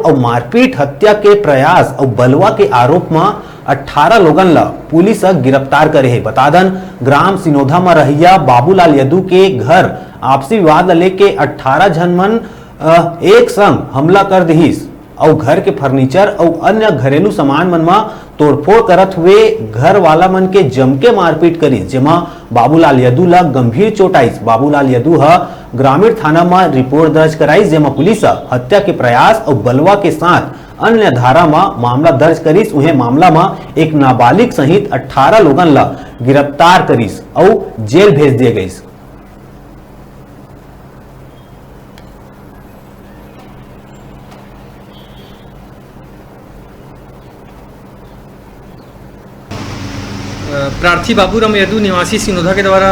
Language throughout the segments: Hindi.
और मारपीट हत्या के प्रयास और बलवा के आरोप में 18 लोगन ला पुलिस गिरफ्तार करे है। बता दन ग्राम सिनोधा में रहिया बाबूलाल यदू के घर आपसी विवाद लेके 18 जन मन एक संग हमला कर दिहिस और घर के फर्नीचर और अन्य घरेलू सामान मन में तोड़फोड़ करत हुए घर वाला मन के जम के मारपीट करी, जेमा बाबूलाल यदू ला गंभीर चोट आईस। बाबूलाल यदू ग्रामीण थाना में रिपोर्ट दर्ज कराईस, जेमा पुलिस हत्या के प्रयास और बलवा के साथ अन्य धारा में मामला दर्ज करीस। उहे मामला में एक नाबालिग सहित 18 लोगन ला गिरफ्तार करीस और जेल भेज दिए गईस। प्रार्थी बाबूराम यदू निवासी सिनोधा के द्वारा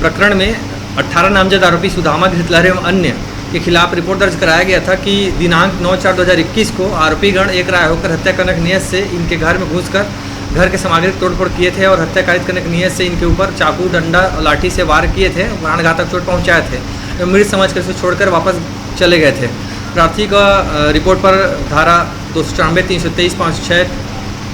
प्रकरण में 18 नामजद आरोपी सुदामा घृतलहरे एवं अन्य के खिलाफ रिपोर्ट दर्ज कराया गया था कि दिनांक 9/4/2021 को आरोपीगण एक राय होकर हत्या करने की नीयत से इनके घर में घुसकर घर के सामग्री तोड़फोड़ किए थे और हत्या कारित करने की नीयत से इनके ऊपर चाकू, डंडा और लाठी से वार किए थे, प्राणघातक चोट पहुँचाए थे। मृत समझ कर उसे छोड़कर वापस चले गए थे। प्रार्थी का रिपोर्ट पर धारा 294, 323, 506,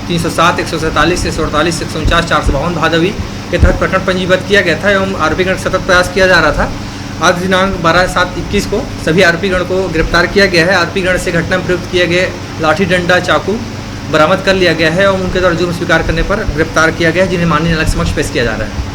307, 147, 148, 149, 452 भादवी के तहत प्रकरण पंजीबद्ध किया गया था एवं आरोपीगण सतत प्रयास किया जा रहा था। आज दिनांक 12/7/21 को सभी आरोपीगण को गिरफ्तार किया गया है। आरोपीगण से घटना में प्रयुक्त किए गए लाठी, डंडा, चाकू बरामद कर लिया गया है और उनके द्वारा जुर्म स्वीकार करने पर गिरफ्तार किया गया है, जिन्हें माननीय न्यायालय समक्ष पेश किया जा रहा है।